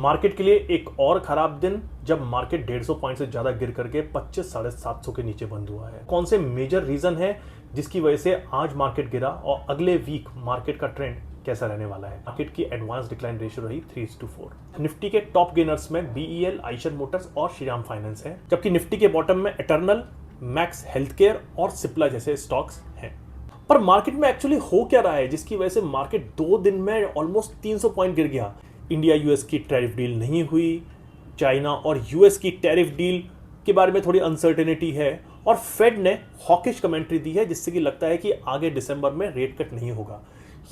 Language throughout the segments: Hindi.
मार्केट के लिए एक और खराब दिन जब मार्केट 150 पॉइंट से ज्यादा गिर करके 25,750 के नीचे बंद हुआ है। कौन से मेजर रीजन है जिसकी वजह से आज मार्केट गिरा और अगले वीक मार्केट का ट्रेंड कैसा रहने वाला है। मार्केट की एडवांस डिक्लाइन रेशियो रही 3:4। निफ्टी के टॉप गेनर्स में बीईएल, आइशर मोटर्स और श्रीराम फाइनेंस है, जबकि निफ्टी के बॉटम में इटर्नल, मैक्स हेल्थकेयर और सिप्ला जैसे स्टॉक्स हैं। पर मार्केट में एक्चुअली हो क्या रहा है जिसकी वजह से मार्केट 2 दिन में ऑलमोस्ट 300 पॉइंट गिर गया। इंडिया यूएस की टैरिफ डील नहीं हुई, चाइना और यूएस की टैरिफ डील के बारे में थोड़ी अनसर्टेनिटी है और फेड ने हॉकिश कमेंट्री दी है जिससे कि लगता है कि आगे दिसंबर में रेट कट नहीं होगा।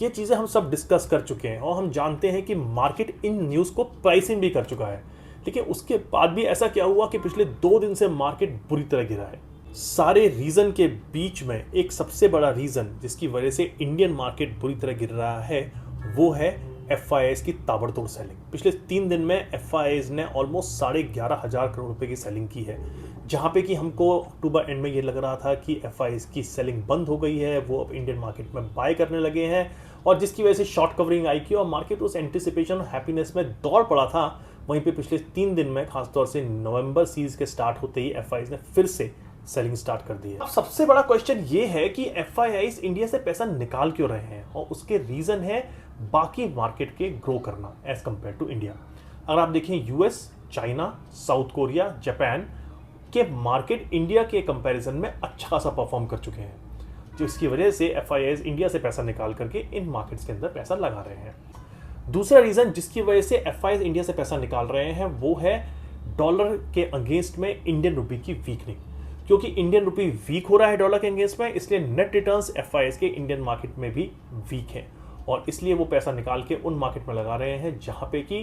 ये चीज़ें हम सब डिस्कस कर चुके हैं और हम जानते हैं कि मार्केट इन न्यूज़ को प्राइसिंग भी कर चुका है। लेकिन उसके बाद भी ऐसा क्या हुआ कि पिछले 2 दिन से मार्केट बुरी तरह गिरा है। सारे रीज़न के बीच में एक सबसे बड़ा रीज़न जिसकी वजह से इंडियन मार्केट बुरी तरह गिर रहा है वो है एफआईआईज की ताबड़तोड़ सेलिंग। पिछले 3 दिन में एफआईआईज ने ऑलमोस्ट 11,500 करोड़ रुपए की सेलिंग की है, जहां पे कि हमको अक्टूबर एंड में ये लग रहा था कि एफआईआईज की सेलिंग बंद हो गई है, वो अब इंडियन मार्केट में बाय करने लगे हैं और जिसकी वजह से शॉर्ट कवरिंग आई की और मार्केट उस एंटिसिपेशन और हैप्पीनेस में दौड़ पड़ा था। वहीं पे पिछले 3 दिन में खासतौर से नवंबर सीरीज के स्टार्ट होते ही एफआईआईज ने फिर से सेलिंग स्टार्ट कर दी है। अब सबसे बड़ा क्वेश्चन ये है कि एफआईआईज इंडिया से पैसा निकाल क्यों रहे हैं और उसके रीजन है बाकी मार्केट के ग्रो करना एज कंपेयर टू इंडिया। अगर आप देखें US, China, south Korea, Japan के मार्केट इंडिया के कंपैरिजन में अच्छा खासा परफॉर्म कर चुके हैं, जिसकी वजह से एफआईआईज इंडिया से पैसा निकाल करके इन मार्केट्स के अंदर पैसा लगा रहे हैं। दूसरा रीजन जिसकी वजह से एफआईआईज इंडिया से पैसा निकाल रहे हैं वो है डॉलर के अगेंस्ट में इंडियन रुपी की वीकनिंग। क्योंकि इंडियन रुपी वीक हो रहा है डॉलर के अगेंस्ट में, इसलिए नेट रिटर्न्स एफआईआईज के इंडियन मार्केट में भी वीक है और इसलिए वो पैसा निकाल के उन मार्केट में लगा रहे हैं जहां पे कि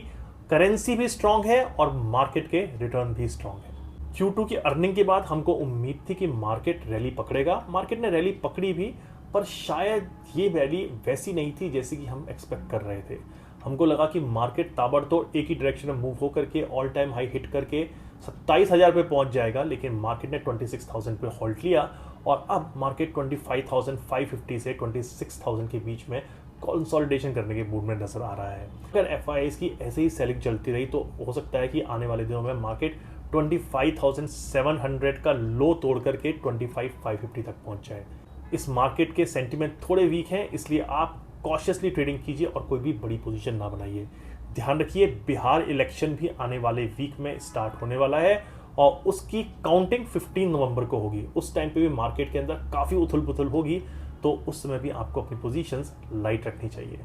करेंसी भी स्ट्रांग है और मार्केट के रिटर्न भी स्ट्रांग है। Q2 की अर्निंग के बाद हमको उम्मीद थी कि मार्केट रैली पकड़ेगा। मार्केट ने रैली पकड़ी भी, पर शायद ये रैली वैसी नहीं थी जैसी कि हम एक्सपेक्ट कर रहे थे। हमको लगा कि मार्केट ताबड़तोड़ एक ही डायरेक्शन में मूव होकर के ऑल टाइम हाई हिट करके 27,000 पे पहुंच जाएगा, लेकिन मार्केट ने 26,000 पे होल्ड लिया और अब मार्केट 25,550 से 26,000 के बीच में कंसोलिडेशन करने के मूड में नजर आ रहा है। अगर एफआईआईज की ऐसे ही सेलिंग चलती रही तो हो सकता है कि आने वाले दिनों में मार्केट 25,700 का लो तोड़ करके 25,550 तक पहुंच जाए। इस मार्केट के सेंटिमेंट थोड़े वीक हैं, इसलिए आप कॉशियसली ट्रेडिंग कीजिए और कोई भी बड़ी पोजीशन ना बनाइए। ध्यान रखिए, बिहार इलेक्शन भी आने वाले वीक में स्टार्ट होने वाला है और उसकी काउंटिंग 15 नवंबर को होगी। उस टाइम पे भी मार्केट के अंदर काफ़ी उथल पुथल होगी, तो उस समय भी आपको अपनी पोजीशंस लाइट रखनी चाहिए।